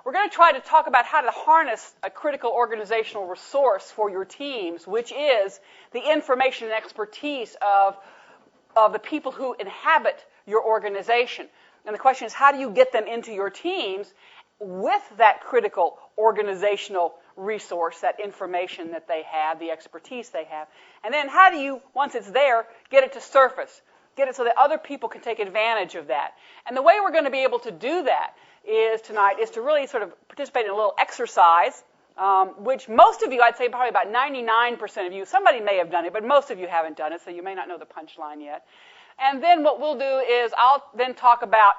we're going to try to talk about how to harness a critical organizational resource for your teams, which is the information and expertise of the people who inhabit your organization. And the question is, how do you get them into your teams with that critical organizational resource, that information that they have, the expertise they have? And then how do you, once it's there, get it to surface? Get it so that other people can take advantage of that. And the way we're going to be able to do that is to really sort of participate in a little exercise, which most of you, I'd say probably about 99% of you, somebody may have done it, but most of you haven't done it, so you may not know the punchline yet. And then what we'll do is I'll then talk about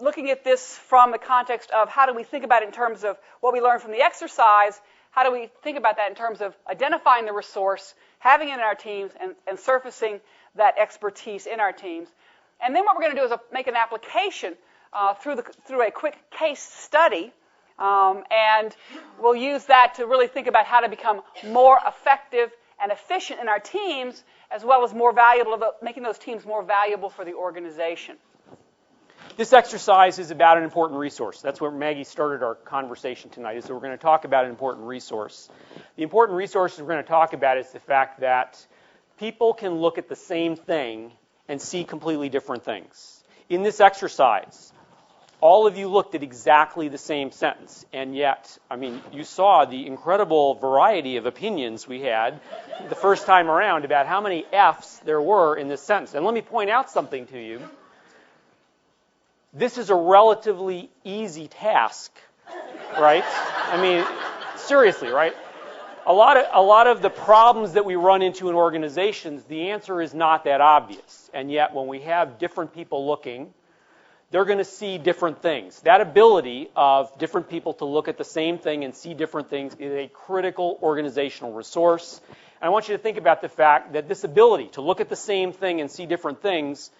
looking at this from the context of how do we think about it in terms of what we learned from the exercise, how do we think about that in terms of identifying the resource, having it in our teams, and surfacing that expertise in our teams. And then what we're going to do is make an application through a quick case study, and we'll use that to really think about how to become more effective and efficient in our teams, as well as more valuable, making those teams more valuable for the organization. This exercise is about an important resource. That's where Maggie started our conversation tonight, is that we're going to talk about an important resource. The important resource we're going to talk about is the fact that people can look at the same thing and see completely different things. In this exercise, all of you looked at exactly the same sentence, and yet, you saw the incredible variety of opinions we had the first time around about how many F's there were in this sentence. And let me point out something to you. This is a relatively easy task, right? Seriously, right? A lot of the problems that we run into in organizations, the answer is not that obvious. And yet, when we have different people looking, they're going to see different things. That ability of different people to look at the same thing and see different things is a critical organizational resource. And I want you to think about the fact that this ability to look at the same thing and see different things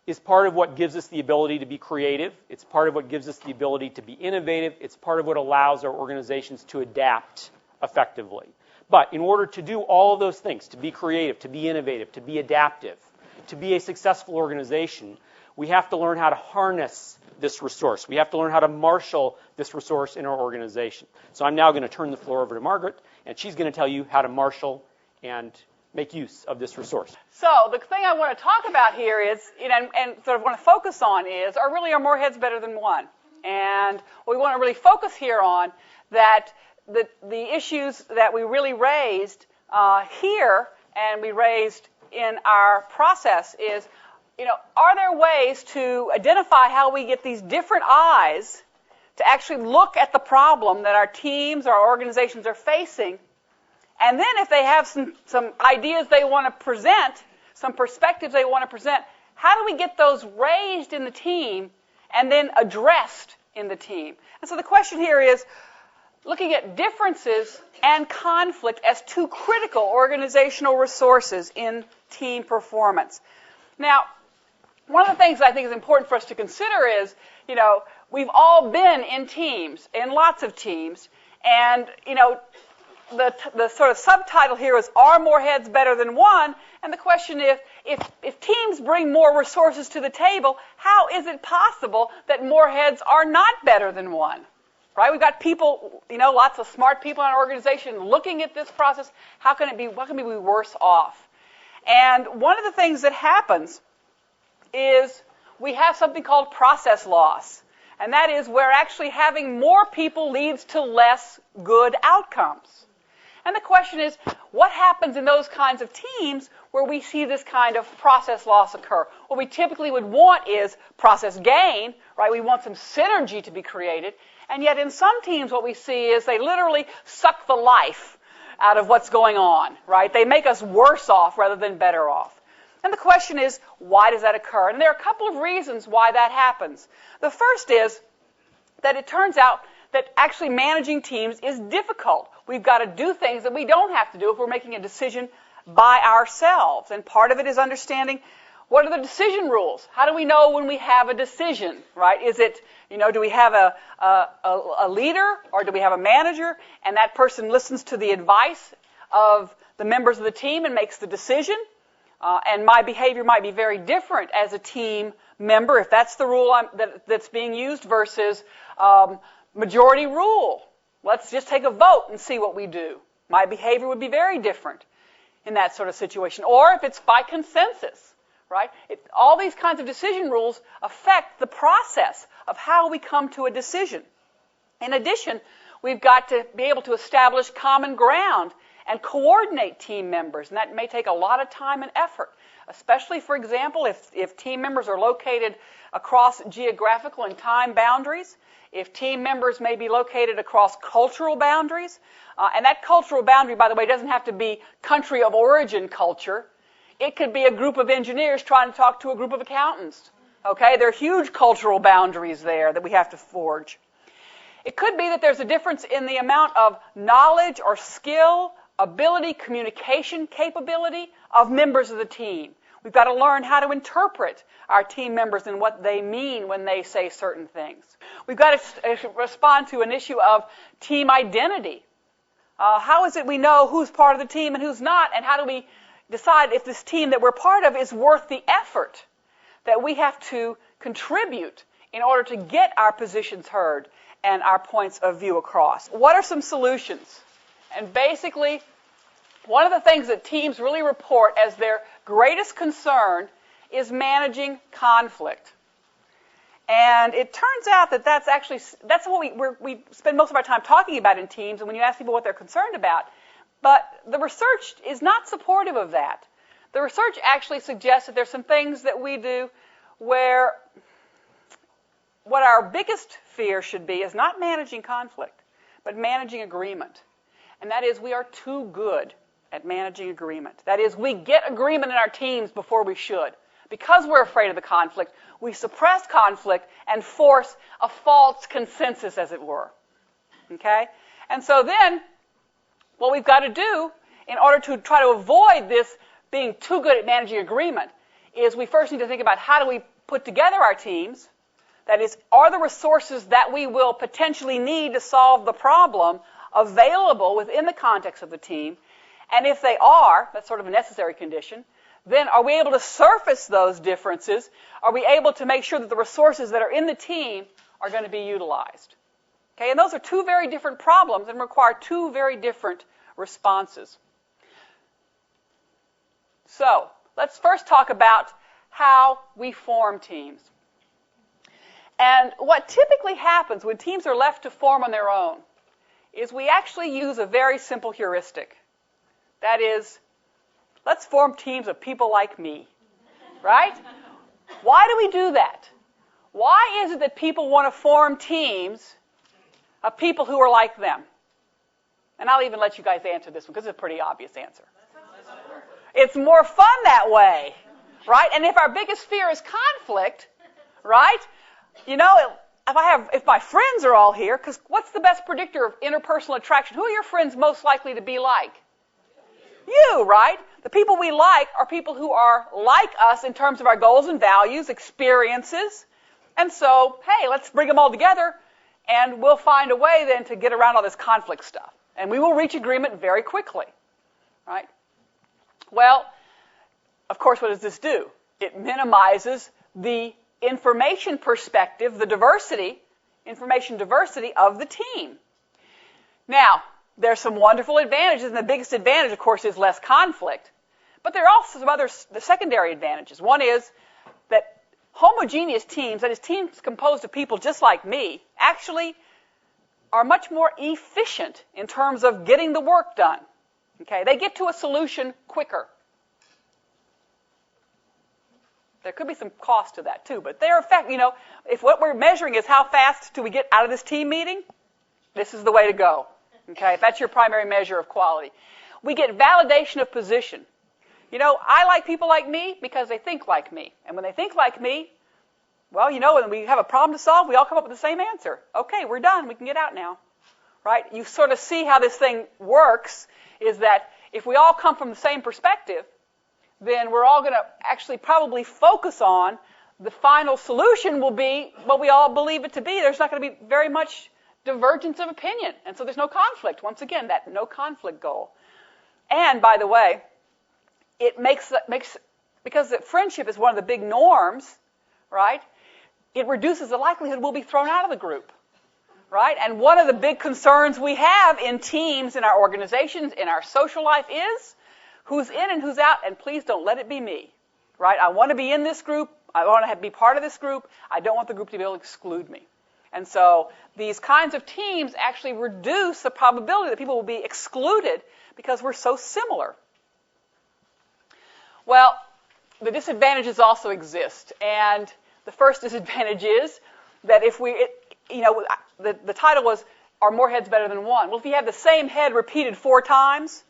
is part of what gives us the ability to be creative. It's part of what gives us the ability to be innovative. It's part of what allows our organizations to adapt effectively. But in order to do all of those things, to be creative, to be innovative, to be adaptive, to be a successful organization, we have to learn how to harness this resource. We have to learn how to marshal this resource in our organization. So I'm now going to turn the floor over to Margaret, and she's going to tell you how to marshal and make use of this resource. So the thing I want to talk about here is, and sort of want to focus on is, are more heads better than one? And we want to really focus here on that the issues that we really raised here and we raised in our process is, are there ways to identify how we get these different eyes to actually look at the problem that our teams, our organizations are facing? And then if they have some ideas they want to present, some perspectives they want to present, how do we get those raised in the team and then addressed in the team? And so the question here is looking at differences and conflict as two critical organizational resources in team performance. Now, one of the things I think is important for us to consider is, we've all been in teams, in lots of teams, and, the sort of subtitle here is, are more heads better than one? And the question is, if teams bring more resources to the table, how is it possible that more heads are not better than one? Right? We've got people, lots of smart people in our organization looking at this process. How can we be worse off? And one of the things that happens is we have something called process loss. And that is where actually having more people leads to less good outcomes. And the question is, what happens in those kinds of teams where we see this kind of process loss occur? What we typically would want is process gain, right? We want some synergy to be created. And yet in some teams what we see is they literally suck the life out of what's going on, right? They make us worse off rather than better off. And the question is, why does that occur? And there are a couple of reasons why that happens. The first is that it turns out that actually managing teams is difficult. We've got to do things that we don't have to do if we're making a decision by ourselves. And part of it is understanding what are the decision rules. How do we know when we have a decision, right? Is it, do we have a leader or do we have a manager and that person listens to the advice of the members of the team and makes the decision? And my behavior might be very different as a team member, if that's the rule that's being used, versus majority rule. Let's just take a vote and see what we do. My behavior would be very different in that sort of situation. Or if it's by consensus, right? All these kinds of decision rules affect the process of how we come to a decision. In addition, we've got to be able to establish common ground and coordinate team members, and that may take a lot of time and effort, especially, for example, if team members are located across geographical and time boundaries, if team members may be located across cultural boundaries, and that cultural boundary, by the way, doesn't have to be country of origin culture. It could be a group of engineers trying to talk to a group of accountants. Okay, there are huge cultural boundaries there that we have to forge. It could be that there's a difference in the amount of knowledge or skill, ability, communication capability of members of the team. We've got to learn how to interpret our team members and what they mean when they say certain things. We've got to respond to an issue of team identity. How is it we know who's part of the team and who's not, and how do we decide if this team that we're part of is worth the effort that we have to contribute in order to get our positions heard and our points of view across? What are some solutions? And basically, one of the things that teams really report as their greatest concern is managing conflict. And it turns out that that's what we spend most of our time talking about in teams, and when you ask people what they're concerned about. But the research is not supportive of that. The research actually suggests that there's some things that we do where what our biggest fear should be is not managing conflict, but managing agreement. And that is, we are too good at managing agreement. That is, we get agreement in our teams before we should. Because we're afraid of the conflict, we suppress conflict and force a false consensus, as it were. Okay? And so then, what we've got to do in order to try to avoid this being too good at managing agreement is we first need to think about how do we put together our teams. That is, are the resources that we will potentially need to solve the problem available within the context of the team? And if they are, that's sort of a necessary condition, then are we able to surface those differences? Are we able to make sure that the resources that are in the team are going to be utilized? Okay, and those are two very different problems and require two very different responses. So, let's first talk about how we form teams. And what typically happens when teams are left to form on their own is we actually use a very simple heuristic. That is, let's form teams of people like me, right? Why do we do that? Why is it that people want to form teams of people who are like them? And I'll even let you guys answer this one because it's a pretty obvious answer. It's more fun that way, right? And if our biggest fear is conflict, right? You know, if my friends are all here, because what's the best predictor of interpersonal attraction? Who are your friends most likely to be like? You, right? The people we like are people who are like us in terms of our goals and values, experiences. And so, hey, let's bring them all together, and we'll find a way then to get around all this conflict stuff. And we will reach agreement very quickly, right? Well, of course, what does this do? It minimizes the information perspective, the diversity, information diversity of the team. Now, there's some wonderful advantages, and the biggest advantage, of course, is less conflict. But there are also some other secondary advantages. One is that homogeneous teams, that is, teams composed of people just like me, actually are much more efficient in terms of getting the work done. Okay, they get to a solution quicker. There could be some cost to that too, but their effect, if what we're measuring is how fast do we get out of this team meeting, this is the way to go. Okay, if that's your primary measure of quality. We get validation of position. I like people like me because they think like me. And when they think like me, well, when we have a problem to solve, we all come up with the same answer. Okay, we're done. We can get out now. Right? You sort of see how this thing works, is that if we all come from the same perspective, then we're all going to actually probably focus on the final solution will be what we all believe it to be. There's not going to be very much divergence of opinion. And so there's no conflict. Once again, that no conflict goal. And, by the way, it makes because friendship is one of the big norms, right? It reduces the likelihood we'll be thrown out of the group, right? And one of the big concerns we have in teams, in our organizations, in our social life is who's in and who's out, and please don't let it be me, right? I want to be in this group. I want to be part of this group. I don't want the group to be able to exclude me. And so these kinds of teams actually reduce the probability that people will be excluded because we're so similar. Well, the disadvantages also exist. And the first disadvantage is that if the title was, are more heads better than one? Well, if you have the same head repeated 4 times,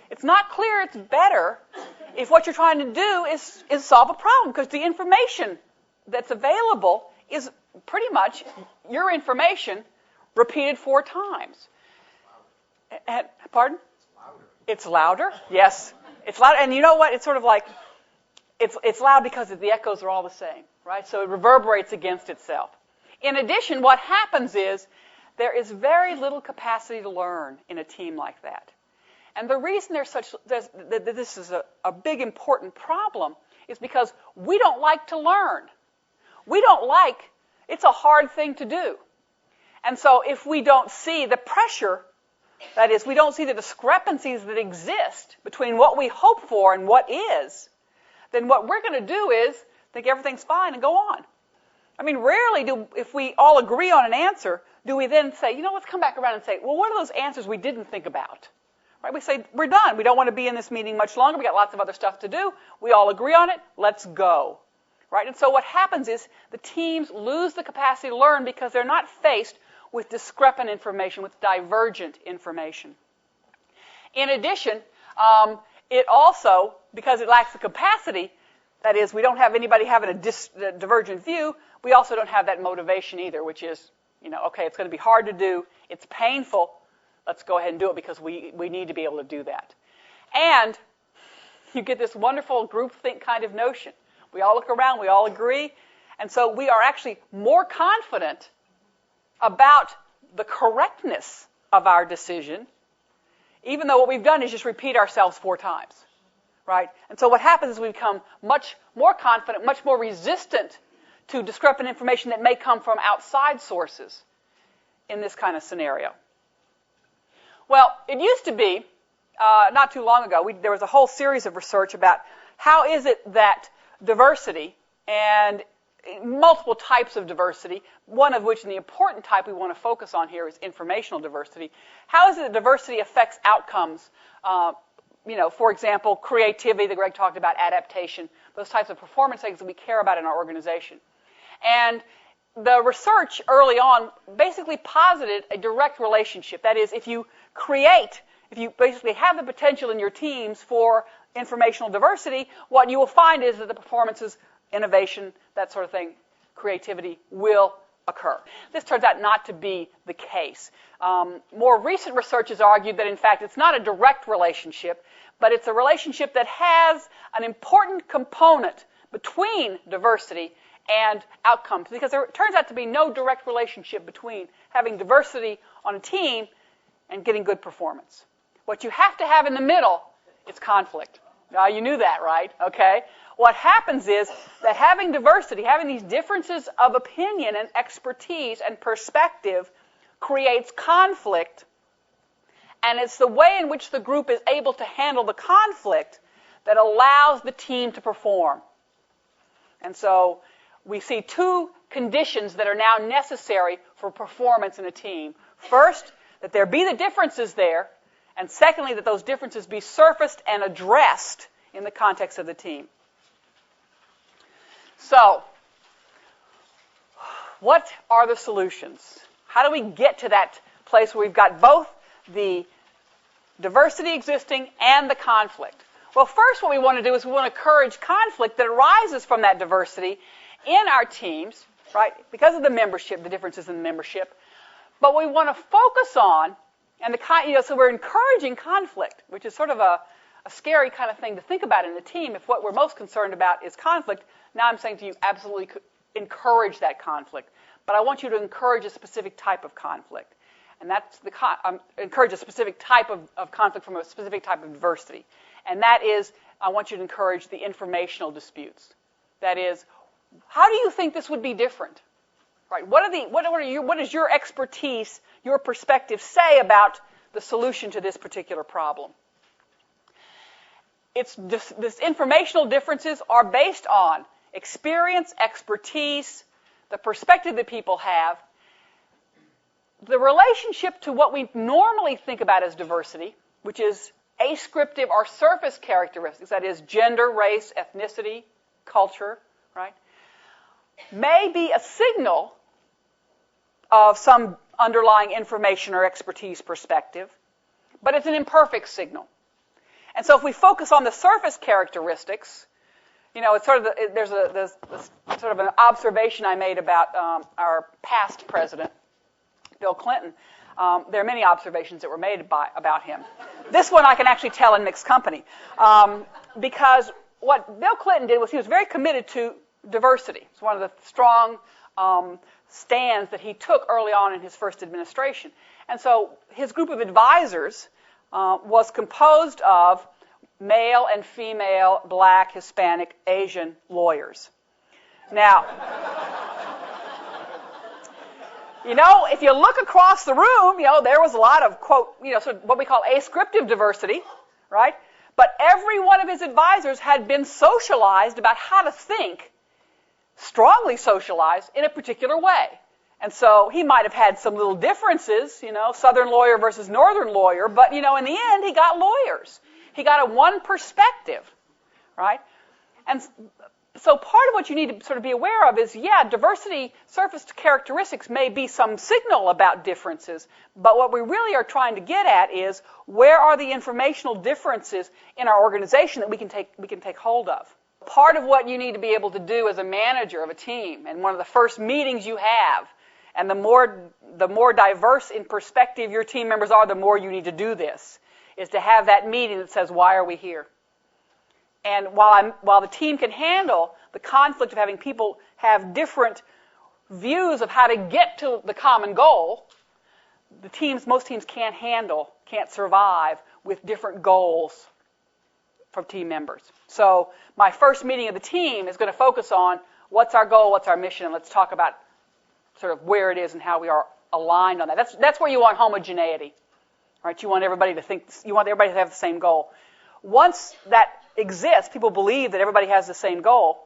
it's not clear it's better if what you're trying to do is solve a problem, because the information that's available is pretty much your information repeated 4 times. Pardon? It's louder. Yes. It's loud. And you know what? It's sort of like, it's loud because the echoes are all the same, right? So it reverberates against itself. In addition, what happens is there is very little capacity to learn in a team like that. And the reason that this is a big, important problem is because we don't like to learn. It's a hard thing to do. And so if we don't see the pressure, that is, we don't see the discrepancies that exist between what we hope for and what is, then what we're going to do is think everything's fine and go on. I mean, rarely if we all agree on an answer, do we then say, let's come back around and say, well, what are those answers we didn't think about? Right? We say, we're done. We don't want to be in this meeting much longer. We got lots of other stuff to do. We all agree on it. Let's go. Right? And so what happens is the teams lose the capacity to learn because they're not faced with discrepant information, with divergent information. In addition, it also, because it lacks the capacity, that is, we don't have anybody having a divergent view, we also don't have that motivation either, which is, okay, it's going to be hard to do, it's painful, let's go ahead and do it because we need to be able to do that. And you get this wonderful groupthink kind of notion. We all look around, we all agree, and so we are actually more confident about the correctness of our decision, even though what we've done is just repeat ourselves 4 times, right? And so what happens is we become much more confident, much more resistant to discrepant information that may come from outside sources in this kind of scenario. Well, it used to be, not too long ago, there was a whole series of research about how is it that diversity and multiple types of diversity, one of which, and the important type we want to focus on here, is informational diversity. How is it that diversity affects outcomes? For example, creativity that Greg talked about, adaptation, those types of performance things that we care about in our organization. And the research early on basically posited a direct relationship. That is, if you basically have the potential in your teams for informational diversity, what you will find is that the performances, innovation, that sort of thing, creativity will occur. This turns out not to be the case. More recent research has argued that, in fact, it's not a direct relationship, but it's a relationship that has an important component between diversity and outcomes, because there turns out to be no direct relationship between having diversity on a team and getting good performance. What you have to have in the middle is conflict. Now, you knew that, right? Okay. What happens is that having diversity, having these differences of opinion and expertise and perspective creates conflict, and it's the way in which the group is able to handle the conflict that allows the team to perform. And so we see 2 conditions that are now necessary for performance in a team. First, that there be the differences there, and secondly, that those differences be surfaced and addressed in the context of the team. So, what are the solutions? How do we get to that place where we've got both the diversity existing and the conflict? Well, first what we want to do is we want to encourage conflict that arises from that diversity in our teams, right? Because of the membership, the differences in the membership. But we want to focus on, and so we're encouraging conflict, which is sort of a scary kind of thing to think about in the team. If what we're most concerned about is conflict, now I'm saying to you, absolutely encourage that conflict. But I want you to encourage a specific type of conflict. And that's encourage a specific type of conflict from a specific type of diversity. And that is I want you to encourage the informational disputes. That is, how do you think this would be different? Right? What does your expertise, your perspective say about the solution to this particular problem? This informational differences are based on experience, expertise, the perspective that people have, the relationship to what we normally think about as diversity, which is ascriptive or surface characteristics, that is gender, race, ethnicity, culture, right, may be a signal of some underlying information or expertise perspective, but it's an imperfect signal. And so if we focus on the surface characteristics, it's sort of there's sort of an observation I made about our past president, Bill Clinton. There are many observations that were made about him. This one I can actually tell in mixed company, because what Bill Clinton did was he was very committed to diversity. It's one of the strong stands that he took early on in his first administration. And so his group of advisors was composed of male and female, black, Hispanic, Asian lawyers. Now, if you look across the room, there was a lot of, quote, sort of what we call ascriptive diversity, right? But every one of his advisors had been socialized about how to think, strongly socialized, in a particular way. And so he might have had some little differences, Southern lawyer versus Northern lawyer, but, in the end, he got lawyers. He got one perspective, right? And so part of what you need to sort of be aware of is, diversity surface characteristics may be some signal about differences, but what we really are trying to get at is where are the informational differences in our organization that we can take hold of. Part of what you need to be able to do as a manager of a team, and one of the first meetings you have, and the more diverse in perspective your team members are, the more you need to do this, is to have that meeting that says, why are we here? And while the team can handle the conflict of having people have different views of how to get to the common goal, most teams can't survive with different goals from team members. So my first meeting of the team is going to focus on what's our goal, what's our mission, and let's talk about sort of where it is and how we are aligned on that. That's where you want homogeneity, right? You want everybody to have the same goal. Once that exists, people believe that everybody has the same goal,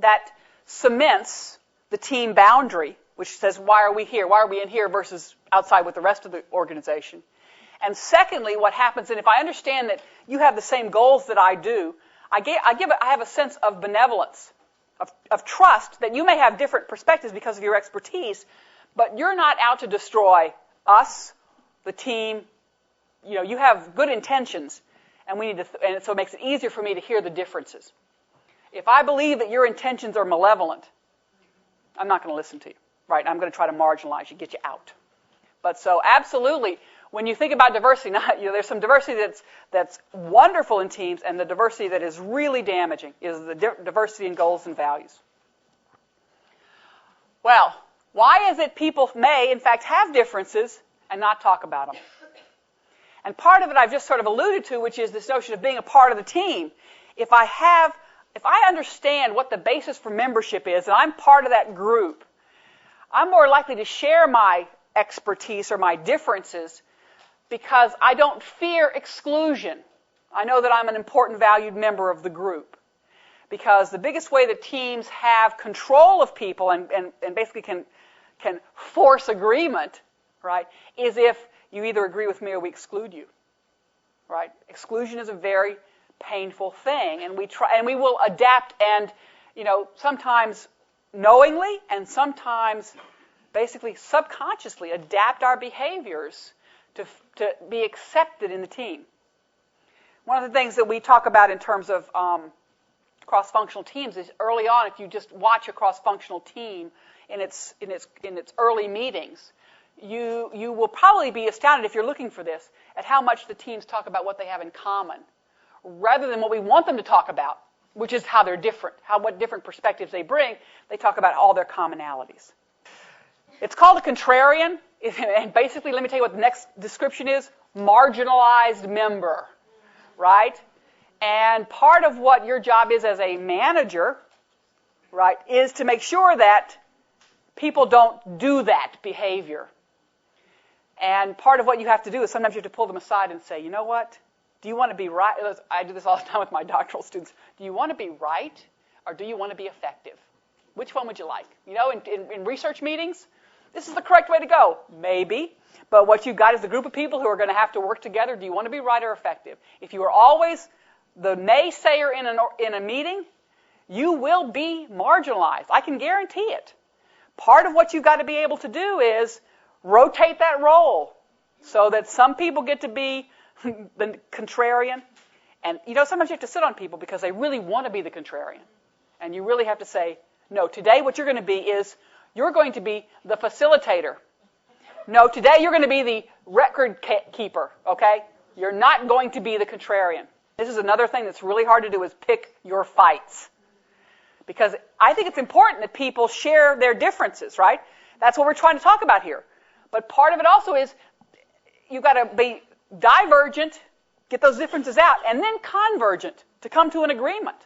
that cements the team boundary, which says, why are we here? Why are we in here versus outside with the rest of the organization? And secondly, what happens, and if I understand that you have the same goals that I do, I have a sense of benevolence, of trust that you may have different perspectives because of your expertise, but you're not out to destroy us, the team. You have good intentions, and so it makes it easier for me to hear the differences. If I believe that your intentions are malevolent, I'm not going to listen to you, right? I'm going to try to marginalize you, get you out. But so absolutely, when you think about diversity, there's some diversity that's wonderful in teams, and the diversity that is really damaging is the diversity in goals and values. Well, why is it people may, in fact, have differences and not talk about them? And part of it I've just sort of alluded to, which is this notion of being a part of the team. If I understand what the basis for membership is, and I'm part of that group, I'm more likely to share my expertise or my differences because I don't fear exclusion. I know that I'm an important, valued member of the group. Because the biggest way that teams have control of people and basically can force agreement, right, is if you either agree with me or we exclude you, right? Exclusion is a very painful thing, and we will adapt and, sometimes knowingly and sometimes basically subconsciously adapt our behaviors to be accepted in the team. One of the things that we talk about in terms of cross-functional teams is early on, if you just watch a cross-functional team in its early meetings, you will probably be astounded if you're looking for this at how much the teams talk about what they have in common, rather than what we want them to talk about, which is how they're different, what different perspectives they bring. They talk about all their commonalities. It's called a contrarian, and basically, let me tell you what the next description is: marginalized member, right? And part of what your job is as a manager, right, is to make sure that people don't do that behavior. And part of what you have to do is sometimes you have to pull them aside and say, you know what? Do you want to be right? I do this all the time with my doctoral students. Do you want to be right or do you want to be effective? Which one would you like? You know, in research meetings, this is the correct way to go. Maybe. But what you've got is a group of people who are going to have to work together. Do you want to be right or effective? If you are always the naysayer in a meeting, you will be marginalized. I can guarantee it. Part of what you've got to be able to do is rotate that role so that some people get to be the contrarian. And, you know, sometimes you have to sit on people because they really want to be the contrarian. And you really have to say, no, today what you're going to be is you're going to be the facilitator. No, today you're going to be the record keeper, okay? You're not going to be the contrarian. This is another thing that's really hard to do is pick your fights. Because I think it's important that people share their differences, right? That's what we're trying to talk about here. But part of it also is you've got to be divergent, get those differences out, and then convergent to come to an agreement,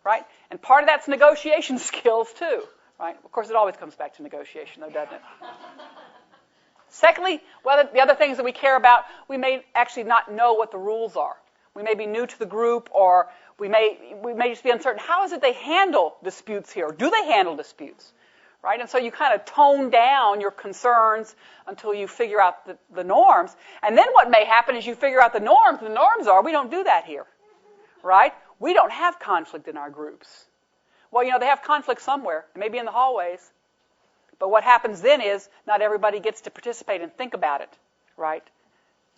right? And part of that's negotiation skills too, right? Of course, it always comes back to negotiation, though, doesn't it? Secondly, well, the other things that we care about, we may actually not know what the rules are. We may be new to the group, or we may just be uncertain. How is it they handle disputes here? Do they handle disputes? Right? And so you kind of tone down your concerns until you figure out the norms. And then what may happen is you figure out the norms. The norms are, we don't do that here. Right? We don't have conflict in our groups. Well, you know, they have conflict somewhere. It may be in the hallways. But what happens then is not everybody gets to participate and think about it. Right?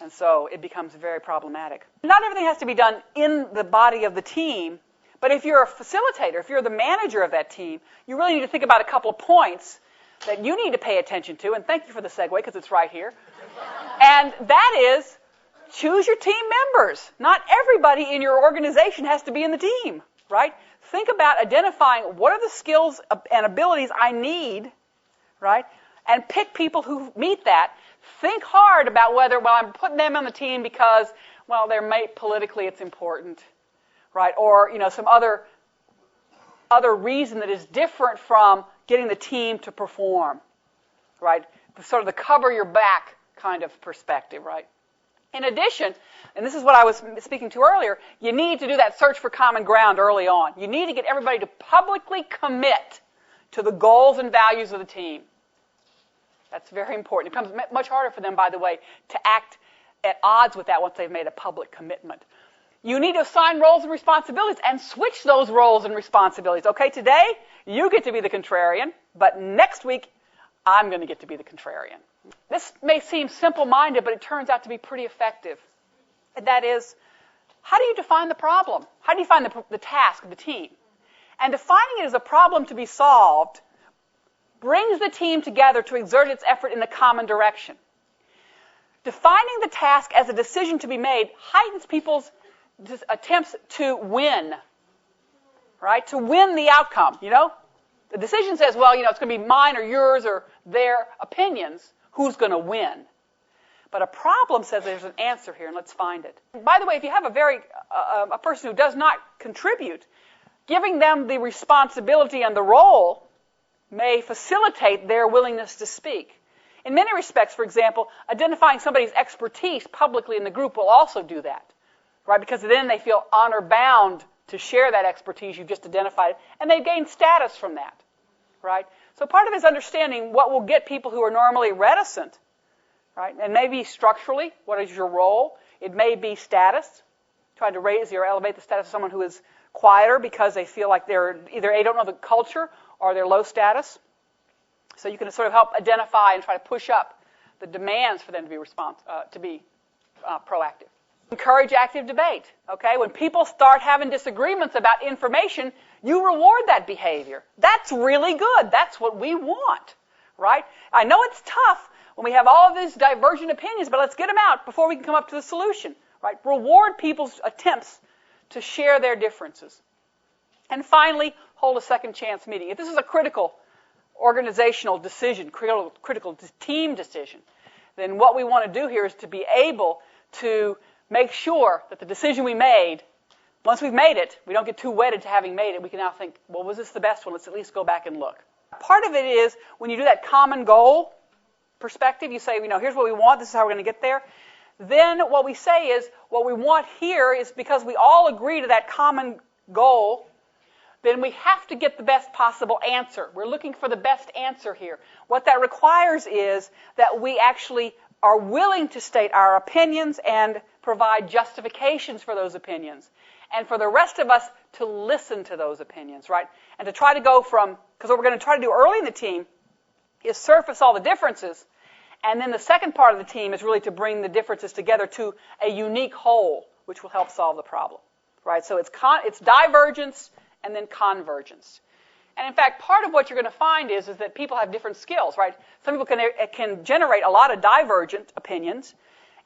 And so it becomes very problematic. Not everything has to be done in the body of the team. But if you're a facilitator, if you're the manager of that team, you really need to think about a couple of points that you need to pay attention to. And thank you for the segue, because it's right here. And that is, choose your team members. Not everybody in your organization has to be in the team, right? Think about identifying what are the skills and abilities I need, right? And pick people who meet that. Think hard about whether, well, I'm putting them on the team because, well, politically it's important. Right, or you know, some other reason that is different from getting the team to perform, right? Sort of the cover your back kind of perspective, right? In addition, and this is what I was speaking to earlier, you need to do that search for common ground early on. You need to get everybody to publicly commit to the goals and values of the team. That's very important. It becomes much harder for them, by the way, to act at odds with that once they've made a public commitment. You need to assign roles and responsibilities and switch those roles and responsibilities. Okay, today you get to be the contrarian, but next week I'm going to get to be the contrarian. This may seem simple-minded, but it turns out to be pretty effective. And that is, how do you define the problem? How do you define the task of the team? And defining it as a problem to be solved brings the team together to exert its effort in a common direction. Defining the task as a decision to be made heightens people's attempts to win, right? To win the outcome, you know? The decision says, well, you know, it's going to be mine or yours or their opinions. Who's going to win? But a problem says there's an answer here, and let's find it. By the way, if you have a person who does not contribute, giving them the responsibility and the role may facilitate their willingness to speak. In many respects, for example, identifying somebody's expertise publicly in the group will also do that. Right, because then they feel honor-bound to share that expertise you've just identified, and they gain status from that, right? So part of it is understanding what will get people who are normally reticent, right? And maybe structurally, what is your role? It may be status, trying to raise or elevate the status of someone who is quieter because they feel like they're either they don't know the culture or they're low status. So you can sort of help identify and try to push up the demands for them to be proactive. Encourage active debate, okay? When people start having disagreements about information, you reward that behavior. That's really good. That's what we want, right? I know it's tough when we have all of these divergent opinions, but let's get them out before we can come up to the solution, right? Reward people's attempts to share their differences. And finally, hold a second chance meeting. If this is a critical organizational decision, critical team decision, then what we want to do here is to be able to make sure that the decision we made Once we've made it, we don't get too wedded to having made it. We can now think, well, was this the best one? Let's at least go back and look. Part of it is when you do that common goal perspective, you say, here's what we want, this is how we're going to get there. Then what we say is, what we want here is because we all agree to that common goal, then we have to get the best possible answer. We're looking for the best answer here. What that requires is that we actually are willing to state our opinions and provide justifications for those opinions. And for the rest of us to listen to those opinions, right? And to try to go from, because what we're going to try to do early in the team is surface all the differences. And then the second part of the team is really to bring the differences together to a unique whole, which will help solve the problem, right? So it's divergence and then convergence. And in fact, part of what you're going to find is that people have different skills, right? Some people can generate a lot of divergent opinions,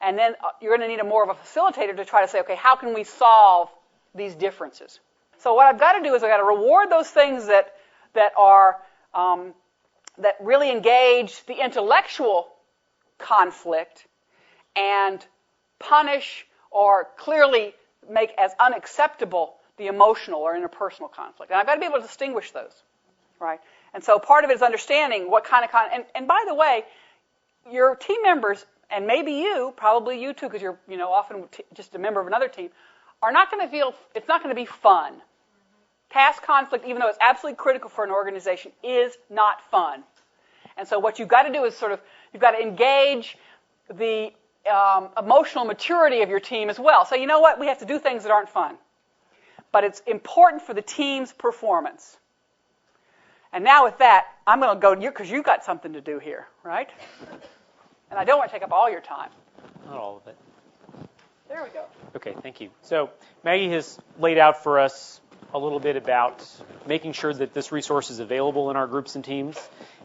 and then you're going to need more of a facilitator to try to say, okay, how can we solve these differences? So what I've got to do is I've got to reward those things that really engage the intellectual conflict and punish or clearly make as unacceptable the emotional or interpersonal conflict. And I've got to be able to distinguish those, right? And so part of it is understanding what kind of and by the way, your team members, and maybe you, probably you too, because you're often just a member of another team, are not going to feel, it's not going to be fun. Task conflict, even though it's absolutely critical for an organization, is not fun. And so what you've got to do is you've got to engage the emotional maturity of your team as well. So you know what? We have to do things that aren't fun. But it's important for the team's performance. And now with that, I'm going to go to you because you've got something to do here, right? And I don't want to take up all your time. Not all of it. There we go. Okay, thank you. So Maggie has laid out for us a little bit about making sure that this resource is available in our groups and teams,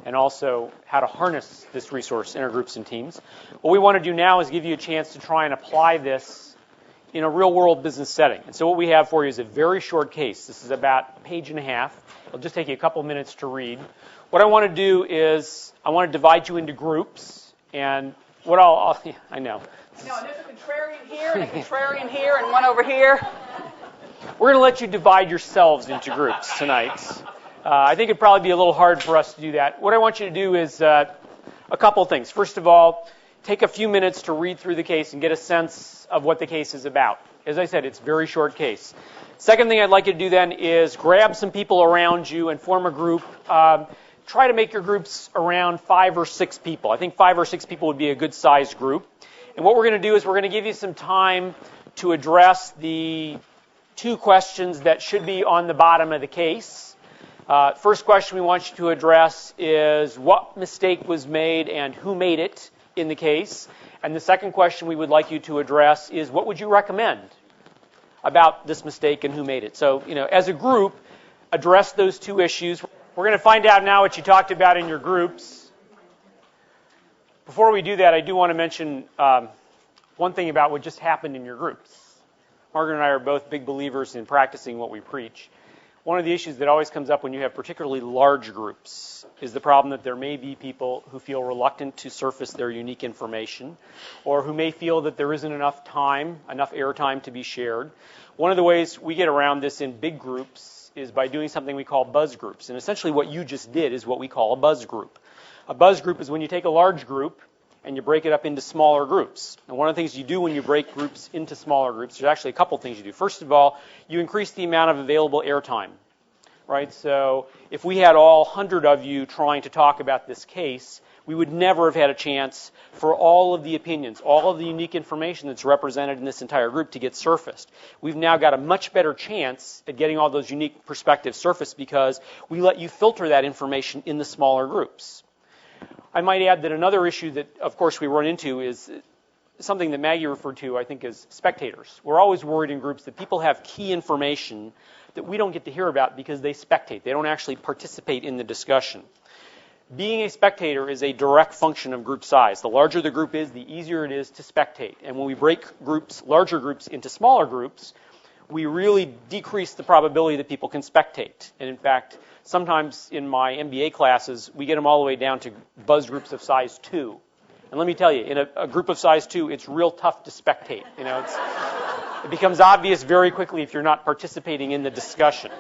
and also how to harness this resource in our groups and teams. What we want to do now is give you a chance to try and apply this in a real-world business setting. And so what we have for you is a very short case. This is about a page and a half. It'll just take you a couple minutes to read. What I want to do is I want to divide you into groups, and what I know. I know, and there's a contrarian here, and a contrarian here, and one over here. We're going to let you divide yourselves into groups tonight. I think it'd probably be a little hard for us to do that. What I want you to do is a couple of things. First of all, take a few minutes to read through the case and get a sense of what the case is about. As I said, it's a very short case. Second thing I'd like you to do then is grab some people around you and form a group. Try to make your groups around 5 or 6 people. I think 5 or 6 people would be a good sized group. And what we're going to do is we're going to give you some time to address the 2 questions that should be on the bottom of the case. First question we want you to address is what mistake was made and who made it in the case. And the second question we would like you to address is what would you recommend about this mistake and who made it. So, as a group, address those 2 issues. We're going to find out now what you talked about in your groups. Before we do that, I do want to mention one thing about what just happened in your groups. Margaret and I are both big believers in practicing what we preach. One of the issues that always comes up when you have particularly large groups is the problem that there may be people who feel reluctant to surface their unique information, or who may feel that there isn't enough airtime to be shared. One of the ways we get around this in big groups is by doing something we call buzz groups. And essentially what you just did is what we call a buzz group. A buzz group is when you take a large group and you break it up into smaller groups. And one of the things you do when you break groups into smaller groups, there's actually a couple things you do. First of all, you increase the amount of available airtime, right? So if we had all 100 of you trying to talk about this case, we would never have had a chance for all of the opinions, all of the unique information that's represented in this entire group to get surfaced. We've now got a much better chance at getting all those unique perspectives surfaced because we let you filter that information in the smaller groups. I might add that another issue that, of course, we run into is something that Maggie referred to, I think, as spectators. We're always worried in groups that people have key information that we don't get to hear about because they spectate. They don't actually participate in the discussion. Being a spectator is a direct function of group size. The larger the group is, the easier it is to spectate. And when we break larger groups into smaller groups, we really decrease the probability that people can spectate. And in fact, sometimes in my MBA classes, we get them all the way down to buzz groups of size 2. And let me tell you, in a group of size 2, it's real tough to spectate. It becomes obvious very quickly if you're not participating in the discussion.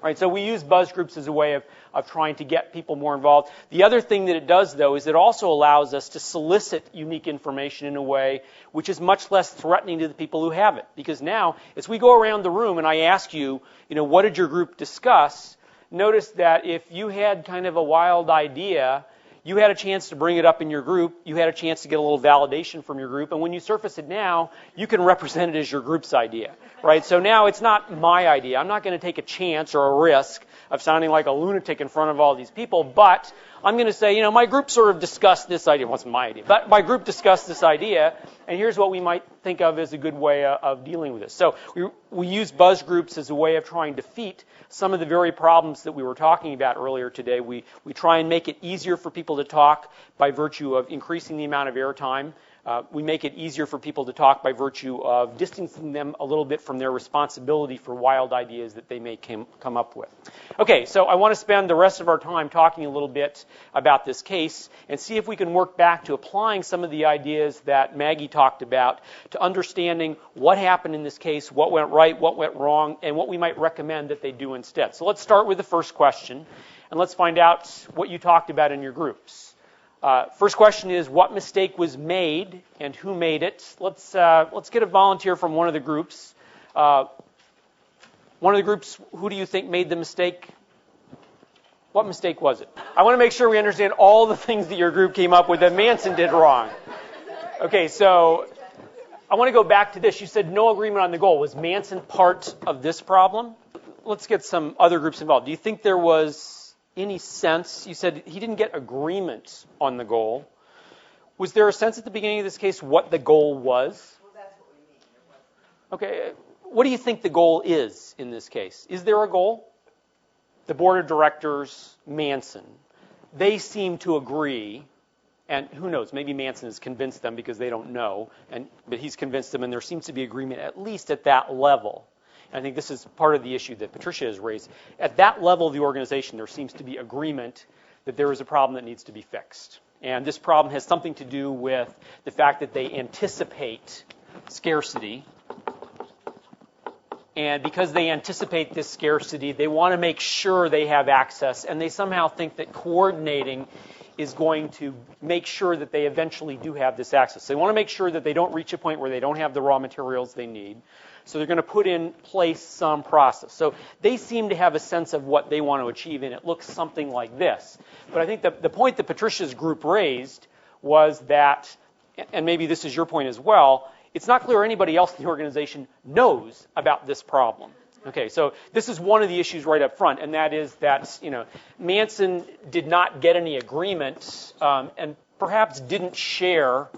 Right, so we use buzz groups as a way of trying to get people more involved. The other thing that it does, though, is it also allows us to solicit unique information in a way which is much less threatening to the people who have it. Because now, as we go around the room and I ask you, what did your group discuss? Notice that if you had kind of a wild idea, you had a chance to bring it up in your group. You had a chance to get a little validation from your group. And when you surface it now, you can represent it as your group's idea, right? So now it's not my idea. I'm not going to take a chance or a risk of sounding like a lunatic in front of all these people, but I'm going to say, my group sort of discussed this idea. It wasn't my idea, but my group discussed this idea, and here's what we might think of as a good way of dealing with this. So we use buzz groups as a way of trying to defeat some of the very problems that we were talking about earlier today. We try and make it easier for people to talk by virtue of increasing the amount of airtime. We make it easier for people to talk by virtue of distancing them a little bit from their responsibility for wild ideas that they may come up with. Okay, so I want to spend the rest of our time talking a little bit about this case and see if we can work back to applying some of the ideas that Maggie talked about to understanding what happened in this case, what went right, what went wrong, and what we might recommend that they do instead. So let's start with the first question, and let's find out what you talked about in your groups. First question is, what mistake was made and who made it? Let's get a volunteer from one of the groups. One of the groups, who do you think made the mistake? What mistake was it? I want to make sure we understand all the things that your group came up with that Manson did wrong. Okay, so I want to go back to this. You said no agreement on the goal. Was Manson part of this problem? Let's get some other groups involved. Do you think there was any sense? You said he didn't get agreement on the goal. Was there a sense at the beginning of this case what the goal was? Well, that's what we mean. Okay, what do you think the goal is in this case? Is there a goal? The board of directors, Manson, they seem to agree, and who knows, maybe Manson has convinced them because they don't know, but he's convinced them, and there seems to be agreement at least at that level. I think this is part of the issue that Patricia has raised. At that level of the organization, there seems to be agreement that there is a problem that needs to be fixed. And this problem has something to do with the fact that they anticipate scarcity. And because they anticipate this scarcity, they want to make sure they have access. And they somehow think that coordinating is going to make sure that they eventually do have this access. They want to make sure that they don't reach a point where they don't have the raw materials they need. So they're going to put in place some process. So they seem to have a sense of what they want to achieve, and it looks something like this. But I think the point that Patricia's group raised was that, and maybe this is your point as well, it's not clear anybody else in the organization knows about this problem. Okay, so this is one of the issues right up front, and that is that Manson did not get any agreement and perhaps didn't share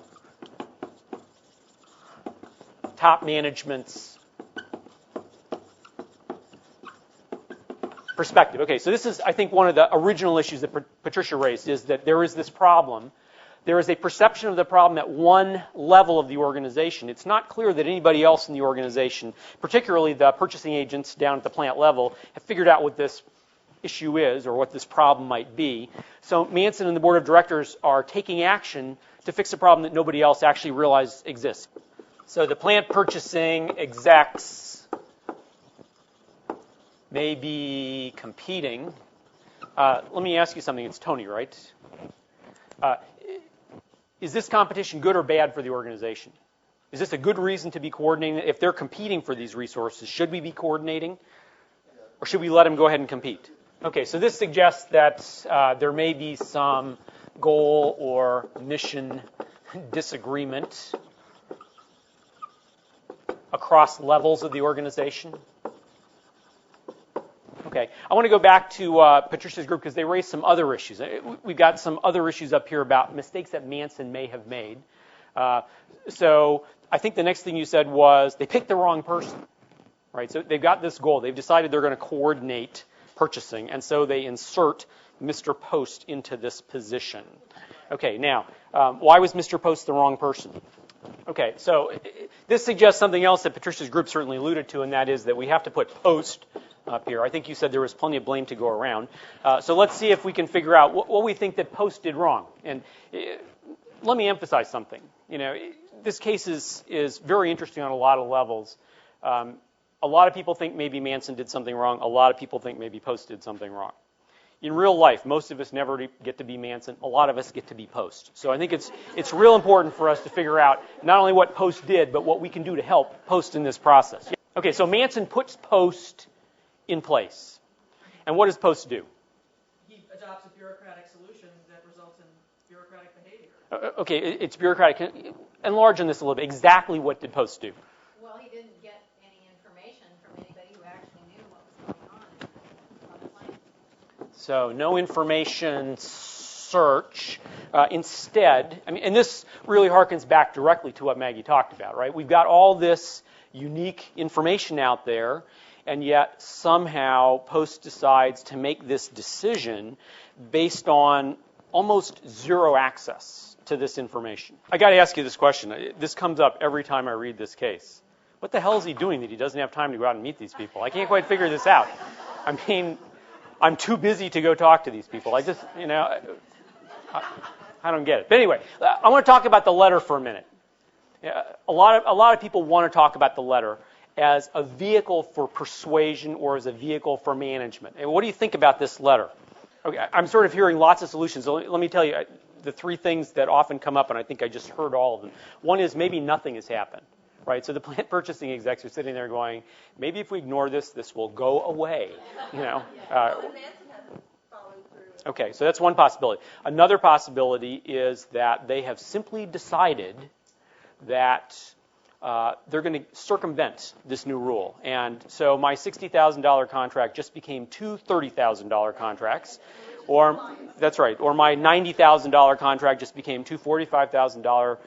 top management's perspective. Okay, so this is, I think, one of the original issues that Patricia raised, is that there is this problem. There is a perception of the problem at one level of the organization. It's not clear that anybody else in the organization, particularly the purchasing agents down at the plant level, have figured out what this issue is or what this problem might be. So Manson and the board of directors are taking action to fix a problem that nobody else actually realizes exists. So the plant purchasing execs may be competing. Let me ask you something. It's Tony, right? Is this competition good or bad for the organization? Is this a good reason to be coordinating? If they're competing for these resources, should we be coordinating? Or should we let them go ahead and compete? Okay, so this suggests that there may be some goal or mission disagreement across levels of the organization. Okay, I want to go back to Patricia's group because they raised some other issues. We've got some other issues up here about mistakes that Manson may have made. So I think the next thing you said was they picked the wrong person, right? So they've got this goal. They've decided they're going to coordinate purchasing, and so they insert Mr. Post into this position. Okay, now, why was Mr. Post the wrong person? Okay, so this suggests something else that Patricia's group certainly alluded to, and that is that we have to put Post up here. I think you said there was plenty of blame to go around. So let's see if we can figure out what we think that Post did wrong. And let me emphasize something. This case is very interesting on a lot of levels. A lot of people think maybe Manson did something wrong. A lot of people think maybe Post did something wrong. In real life, most of us never get to be Manson. A lot of us get to be Post. So I think it's real important for us to figure out not only what Post did, but what we can do to help Post in this process. Okay, so Manson puts Post in place. And what does Post do? He adopts a bureaucratic solution that results in bureaucratic behavior. Okay, it's bureaucratic. Enlarge on this a little bit. Exactly what did Post do? Well, he didn't get any information from anybody who actually knew what was going on the plant. So no information search. Instead, and this really harkens back directly to what Maggie talked about, right? We've got all this unique information out there, and yet somehow Post decides to make this decision based on almost zero access to this information. I got to ask you this question. This comes up every time I read this case. What the hell is he doing that he doesn't have time to go out and meet these people? I can't quite figure this out. I'm too busy to go talk to these people. I just, I don't get it. But anyway, I want to talk about the letter for a minute. A lot of people want to talk about the letter as a vehicle for persuasion or as a vehicle for management. And what do you think about this letter? Okay, I'm sort of hearing lots of solutions. So let me tell you the three things that often come up, and I think I just heard all of them. One is maybe nothing has happened, right? So the plant purchasing execs are sitting there going, maybe if we ignore this, this will go away. Manson hasn't followed through. Okay, so that's one possibility. Another possibility is that they have simply decided that they're going to circumvent this new rule. And so my $60,000 contract just became two $30,000 contracts. Or, that's right, or my $90,000 contract just became two $45,000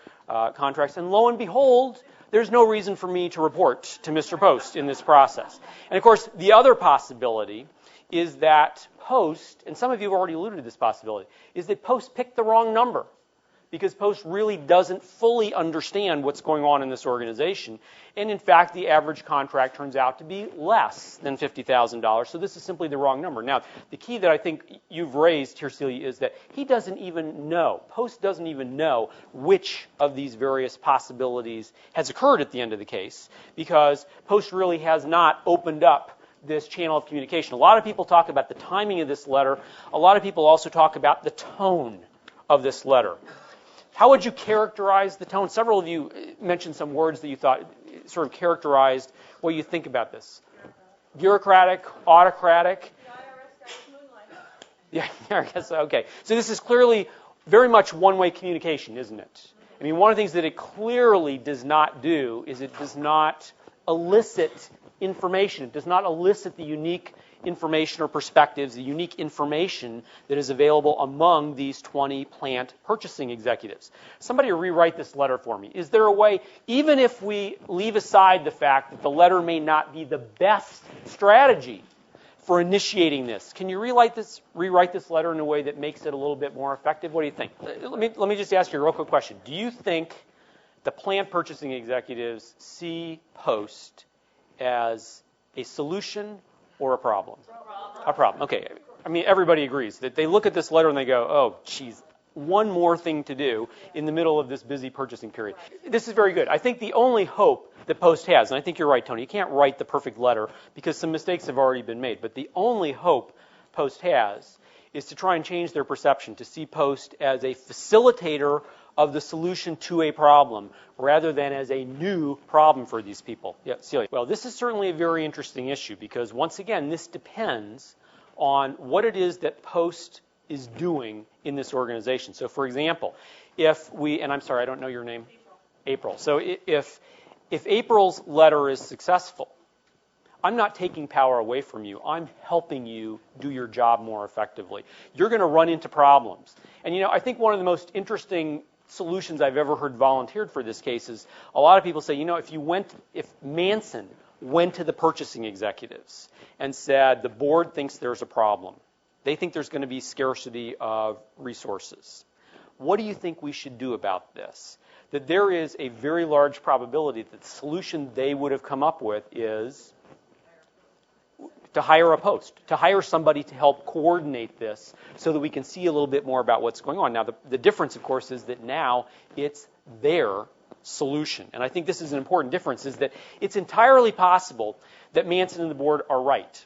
contracts. And lo and behold, there's no reason for me to report to Mr. Post in this process. And of course, the other possibility is that Post, and some of you have already alluded to this possibility, is that Post picked the wrong number, because Post really doesn't fully understand what's going on in this organization. And in fact, the average contract turns out to be less than $50,000. So this is simply the wrong number. Now, the key that I think you've raised here, Celia, is that he doesn't even know, Post doesn't even know which of these various possibilities has occurred at the end of the case, because Post really has not opened up this channel of communication. A lot of people talk about the timing of this letter. A lot of people also talk about the tone of this letter. How would you characterize the tone? Several of you mentioned some words that you thought sort of characterized what you think about this. Bureaucratic, autocratic. The IRS got moonlight. Yeah, I guess so. Okay. So this is clearly very much one-way communication, isn't it? I mean, one of the things that it clearly does not do is it does not elicit information. It does not elicit the unique information or perspectives, the unique information that is available among these 20 plant purchasing executives. Somebody rewrite this letter for me. Is there a way, even if we leave aside the fact that the letter may not be the best strategy for initiating this, can you rewrite this letter in a way that makes it a little bit more effective? What do you think? Let me just ask you a real quick question. Do you think the plant purchasing executives see Post as a solution or a problem? A problem. Okay. I mean, everybody agrees that they look at this letter and they go, oh, geez, one more thing to do in the middle of this busy purchasing period. This is very good. I think the only hope that Post has, and I think you're right, Tony, you can't write the perfect letter because some mistakes have already been made, but the only hope Post has is to try and change their perception, to see Post as a facilitator of the solution to a problem rather than as a new problem for these people. Yeah, Celia. Well, this is certainly a very interesting issue because, once again, this depends on what it is that Post is doing in this organization. So, for example, if we, and I'm sorry, I don't know your name. April. So if April's letter is successful, I'm not taking power away from you. I'm helping you do your job more effectively. You're going to run into problems. And, I think one of the most interesting solutions I've ever heard volunteered for this case is a lot of people say, if Manson went to the purchasing executives and said, the board thinks there's a problem. They think there's going to be scarcity of resources. What do you think we should do about this? That there is a very large probability that the solution they would have come up with is to hire a post, to hire somebody to help coordinate this so that we can see a little bit more about what's going on. Now, the difference, of course, is that now it's their solution. And I think this is an important difference, is that it's entirely possible that Manson and the board are right.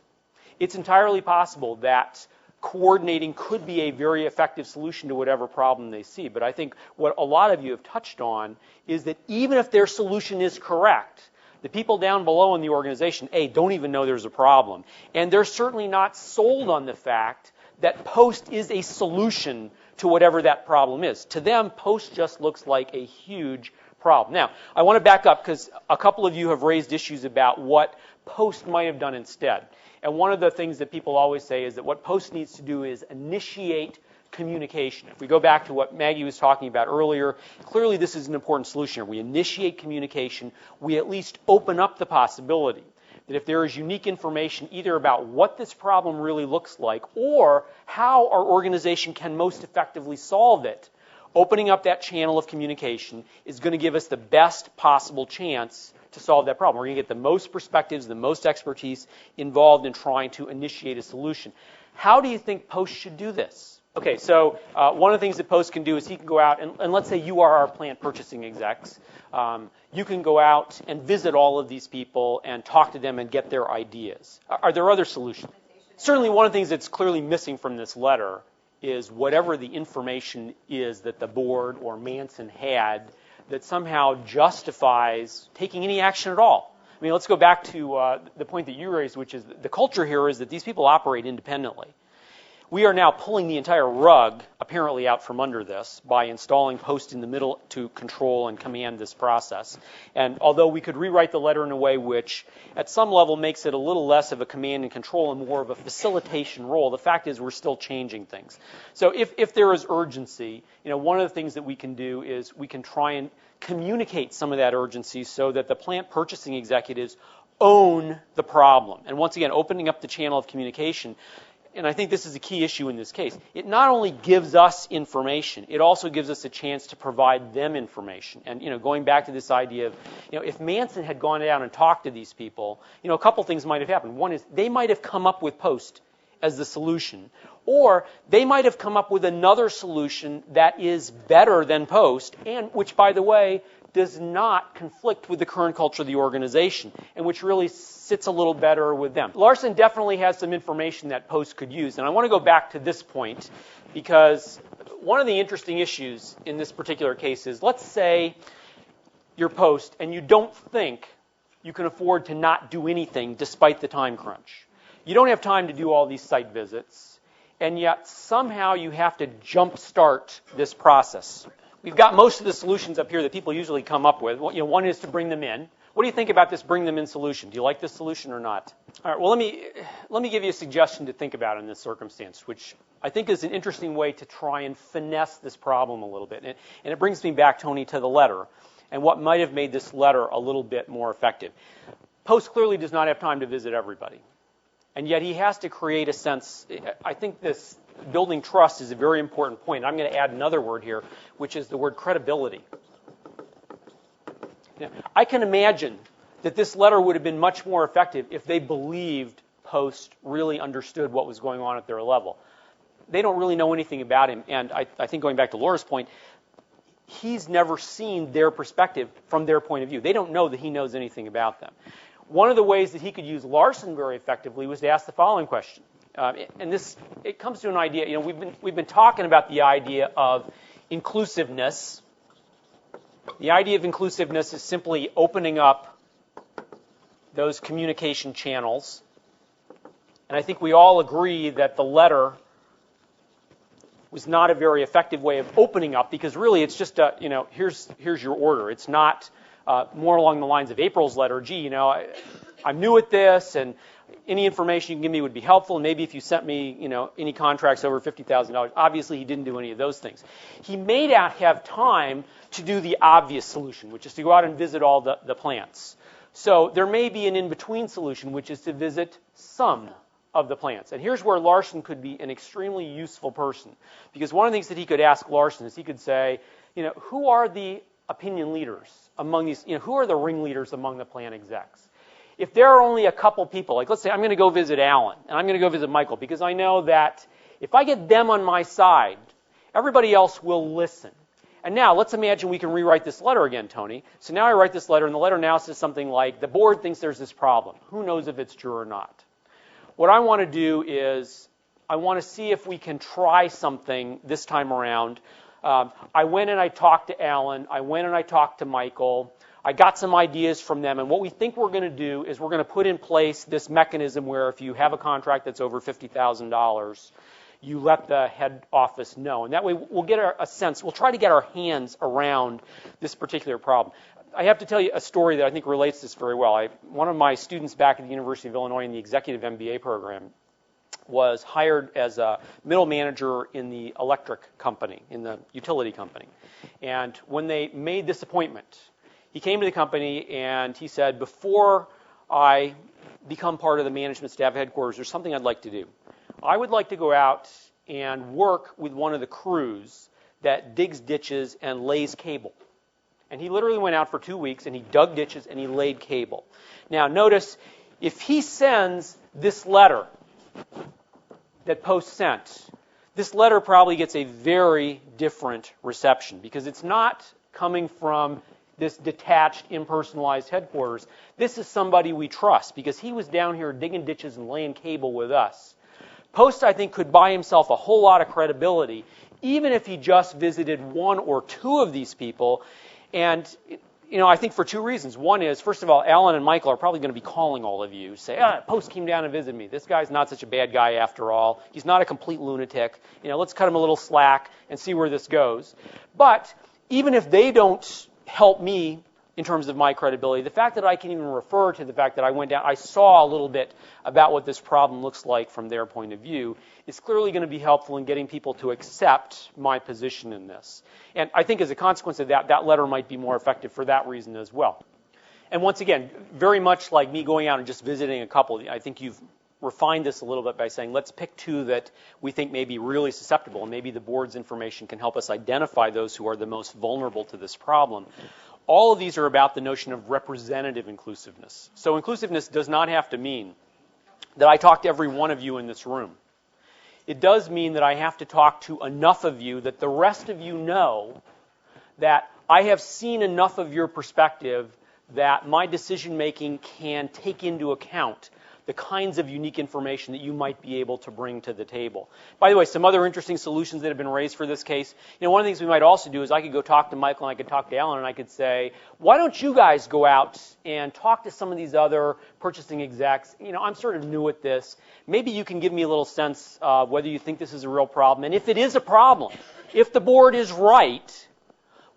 It's entirely possible that coordinating could be a very effective solution to whatever problem they see. But I think what a lot of you have touched on is that even if their solution is correct, the people down below in the organization, A, don't even know there's a problem. And they're certainly not sold on the fact that post is a solution to whatever that problem is. To them, post just looks like a huge problem. Now, I want to back up because a couple of you have raised issues about what post might have done instead. And one of the things that people always say is that what post needs to do is initiate communication. If we go back to what Maggie was talking about earlier, clearly this is an important solution. We initiate communication. We at least open up the possibility that if there is unique information either about what this problem really looks like or how our organization can most effectively solve it, opening up that channel of communication is going to give us the best possible chance to solve that problem. We're going to get the most perspectives, the most expertise involved in trying to initiate a solution. How do you think post should do this? Okay, so one of the things that post can do is he can go out, and let's say you are our plant purchasing execs. You can go out and visit all of these people and talk to them and get their ideas. Are there other solutions? Certainly one of the things that's clearly missing from this letter is whatever the information is that the board or Manson had that somehow justifies taking any action at all. I mean, let's go back to the point that you raised, which is the culture here is that these people operate independently. We are now pulling the entire rug, apparently, out from under this by installing post in the middle to control and command this process. And although we could rewrite the letter in a way which, at some level, makes it a little less of a command and control and more of a facilitation role, the fact is we're still changing things. So if there is urgency, one of the things that we can do is we can try and communicate some of that urgency so that the plant purchasing executives own the problem. And once again, opening up the channel of communication. And I think this is a key issue in this case. It not only gives us information, it also gives us a chance to provide them information. And, going back to this idea of, if Manson had gone down and talked to these people, a couple things might have happened. One is they might have come up with post as the solution, or they might have come up with another solution that is better than post, and which, by the way, does not conflict with the current culture of the organization, and which really sits a little better with them. Larson definitely has some information that post could use, and I want to go back to this point because one of the interesting issues in this particular case is, let's say you're post and you don't think you can afford to not do anything despite the time crunch. You don't have time to do all these site visits, and yet somehow you have to jumpstart this process. We've got most of the solutions up here that people usually come up with. One is to bring them in. What do you think about this bring them in solution? Do you like this solution or not? All right, well, let me give you a suggestion to think about in this circumstance, which I think is an interesting way to try and finesse this problem a little bit. And it brings me back, Tony, to the letter and what might have made this letter a little bit more effective. Post clearly does not have time to visit everybody. And yet he has to create a sense. I think this building trust is a very important point. I'm going to add another word here, which is the word credibility. Now, I can imagine that this letter would have been much more effective if they believed Post really understood what was going on at their level. They don't really know anything about him, and I think going back to Laura's point, he's never seen their perspective from their point of view. They don't know that he knows anything about them. One of the ways that he could use Larson very effectively was to ask the following question. And it comes to an idea. We've been talking about the idea of inclusiveness. The idea of inclusiveness is simply opening up those communication channels. And I think we all agree that the letter was not a very effective way of opening up, because really it's just here's your order. It's not more along the lines of April's letter. Gee, I'm new at this, and any information you can give me would be helpful. And maybe if you sent me, any contracts over $50,000. Obviously, he didn't do any of those things. He may not have time to do the obvious solution, which is to go out and visit all the plants. So there may be an in-between solution, which is to visit some of the plants. And here's where Larson could be an extremely useful person, because one of the things that he could ask Larson is he could say, who are the opinion leaders among these, who are the ringleaders among the plant execs? if there are only a couple people, like let's say I'm going to go visit Alan, and I'm going to go visit Michael, because I know that if I get them on my side, everybody else will listen. And now, let's imagine we can rewrite this letter again, Tony. So now I write this letter, and the letter now says something like, the board thinks there's this problem. Who knows if it's true or not? What I want to do is, I want to see if we can try something this time around. I went and I talked to Alan. I went and I talked to Michael. I got some ideas from them, and what we think we're going to do is we're going to put in place this mechanism where if you have a contract that's over $50,000, you let the head office know. And that way we'll get a sense, we'll try to get our hands around this particular problem. I have to tell you a story that I think relates to this very well. One of my students back at the University of Illinois in the executive MBA program was hired as a middle manager in the electric company, in the utility company. And when they made this appointment, he came to the company and he said, before I become part of the management staff headquarters, there's something I'd like to do. I would like to go out and work with one of the crews that digs ditches and lays cable. And he literally went out for 2 weeks and he dug ditches and he laid cable. Now notice, if he sends this letter that Post sent, this letter probably gets a very different reception because it's not coming from this detached, impersonalized headquarters. This is somebody we trust because he was down here digging ditches and laying cable with us. Post, I think, could buy himself a whole lot of credibility, even if he just visited one or two of these people. And, I think for two reasons. One is, first of all, Alan and Michael are probably going to be calling all of you, say, Post came down and visited me. This guy's not such a bad guy after all. He's not a complete lunatic. Let's cut him a little slack and see where this goes. But even if they don't help me in terms of my credibility, the fact that I can even refer to the fact that I went down, I saw a little bit about what this problem looks like from their point of view, is clearly going to be helpful in getting people to accept my position in this. And I think as a consequence of that, that letter might be more effective for that reason as well. And once again, very much like me going out and just visiting a couple, I think you've refined this a little bit by saying, let's pick two that we think may be really susceptible, and maybe the board's information can help us identify those who are the most vulnerable to this problem. All of these are about the notion of representative inclusiveness. So inclusiveness does not have to mean that I talk to every one of you in this room. It does mean that I have to talk to enough of you that the rest of you know that I have seen enough of your perspective that my decision-making can take into account the kinds of unique information that you might be able to bring to the table. By the way, some other interesting solutions that have been raised for this case. One of the things we might also do is I could go talk to Michael and I could talk to Alan and I could say, why don't you guys go out and talk to some of these other purchasing execs? I'm sort of new at this. Maybe you can give me a little sense of whether you think this is a real problem. And if it is a problem, if the board is right,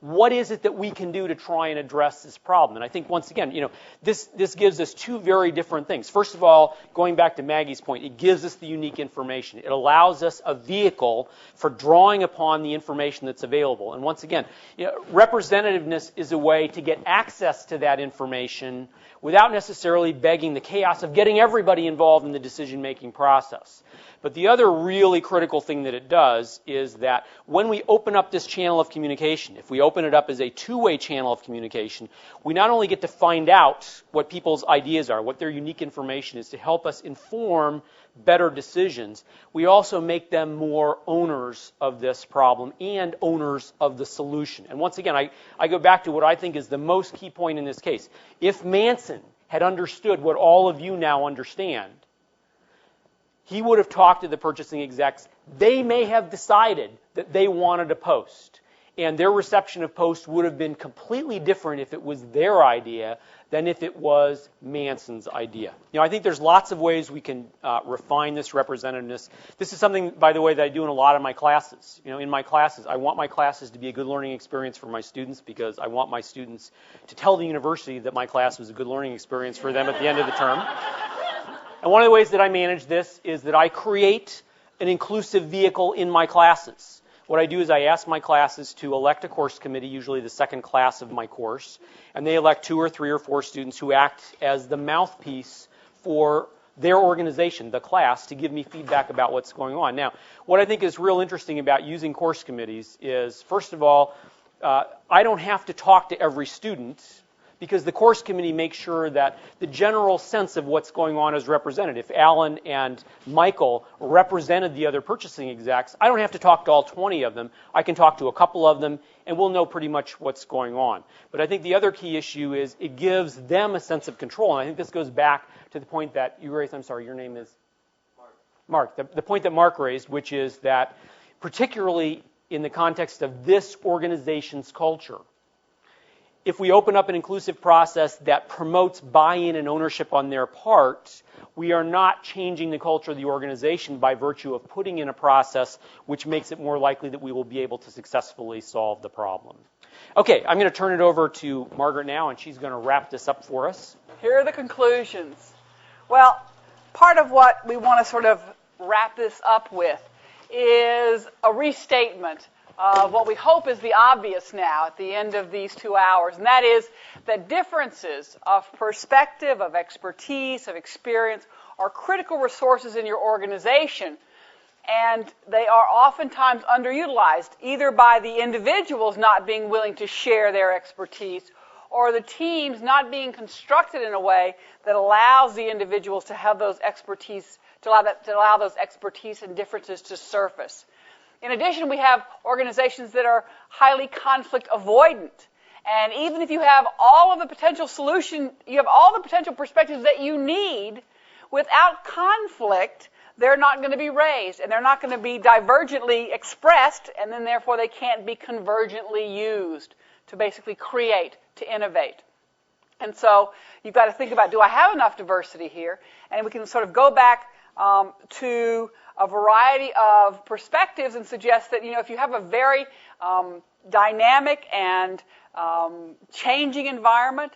what is it that we can do to try and address this problem? And I think, once again, this gives us two very different things. First of all, going back to Maggie's point, it gives us the unique information. It allows us a vehicle for drawing upon the information that's available. And once again, representativeness is a way to get access to that information without necessarily begging the chaos of getting everybody involved in the decision-making process. But the other really critical thing that it does is that when we open up this channel of communication, if we open it up as a two-way channel of communication, we not only get to find out what people's ideas are, what their unique information is to help us inform better decisions, we also make them more owners of this problem and owners of the solution. And once again, I go back to what I think is the most key point in this case. If Manson had understood what all of you now understand, he would have talked to the purchasing execs. They may have decided that they wanted a Post. And their reception of Post would have been completely different if it was their idea than if it was Manson's idea. I think there's lots of ways we can refine this representativeness. This is something, by the way, that I do in a lot of my classes. In my classes, I want my classes to be a good learning experience for my students because I want my students to tell the university that my class was a good learning experience for them at the end of the term. And one of the ways that I manage this is that I create an inclusive vehicle in my classes. What I do is I ask my classes to elect a course committee, usually the second class of my course, and they elect 2 or 3 or 4 students who act as the mouthpiece for their organization, the class, to give me feedback about what's going on. Now, what I think is real interesting about using course committees is, first of all, I don't have to talk to every student because the course committee makes sure that the general sense of what's going on is represented. If Alan and Michael represented the other purchasing execs, I don't have to talk to all 20 of them. I can talk to a couple of them, and we'll know pretty much what's going on. But I think the other key issue is it gives them a sense of control, and I think this goes back to the point that you raised. I'm sorry, your name is? Mark. The point that Mark raised, which is that particularly in the context of this organization's culture, if we open up an inclusive process that promotes buy-in and ownership on their part, we are not changing the culture of the organization by virtue of putting in a process which makes it more likely that we will be able to successfully solve the problem. Okay, I'm going to turn it over to Margaret now, and she's going to wrap this up for us. Here are the conclusions. Well, part of what we want to sort of wrap this up with is a restatement of what we hope is the obvious now at the end of these 2 hours, and that is that differences of perspective, of expertise, of experience are critical resources in your organization, and they are oftentimes underutilized, either by the individuals not being willing to share their expertise or the teams not being constructed in a way that allows the individuals to have those expertise, to allow those expertise and differences to surface. In addition, we have organizations that are highly conflict avoidant. And even if you have all of the potential solution, you have all the potential perspectives that you need, without conflict, they're not going to be raised, and they're not going to be divergently expressed, and then therefore they can't be convergently used to basically create, to innovate. And so you've got to think about, do I have enough diversity here? And we can sort of go back to a variety of perspectives and suggest that, if you have a very dynamic and changing environment,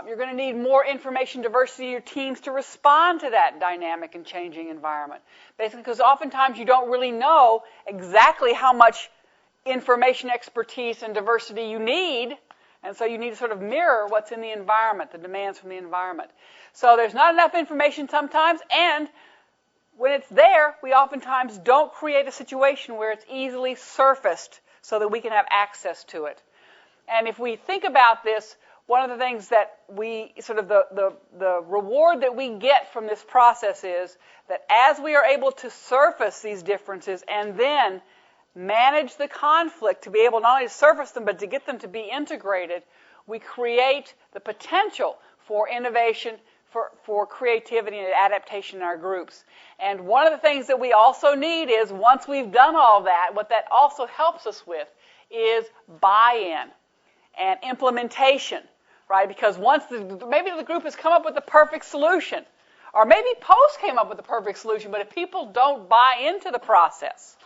you're going to need more information diversity in your teams to respond to that dynamic and changing environment. Basically, because oftentimes you don't really know exactly how much information expertise and diversity you need, and so you need to sort of mirror what's in the environment, the demands from the environment. So there's not enough information sometimes, and when it's there, we oftentimes don't create a situation where it's easily surfaced so that we can have access to it. And if we think about this, one of the things that we sort of the reward that we get from this process is that as we are able to surface these differences and then manage the conflict to be able not only to surface them but to get them to be integrated, we create the potential for innovation, for creativity and adaptation in our groups. And one of the things that we also need is, once we've done all that, what that also helps us with is buy-in and implementation, right? Because once maybe the group has come up with the perfect solution, or maybe Post came up with the perfect solution, but if people don't buy into the process,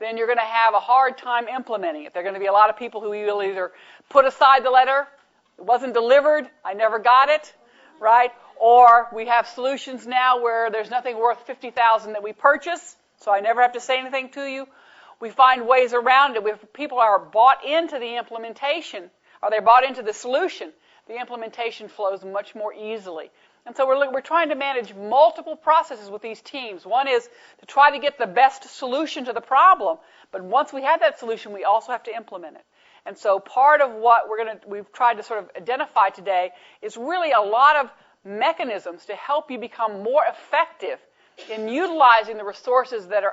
then you're going to have a hard time implementing it. There are going to be a lot of people who will either put aside the letter, it wasn't delivered, I never got it, right? Or we have solutions now where there's nothing worth $50,000 that we purchase, so I never have to say anything to you. We find ways around it. If people are bought into the implementation, or they're bought into the solution, the implementation flows much more easily. And so we're trying to manage multiple processes with these teams. One is to try to get the best solution to the problem, but once we have that solution, we also have to implement it. And so part of what we've tried to sort of identify today is really a lot of mechanisms to help you become more effective in utilizing the resources that are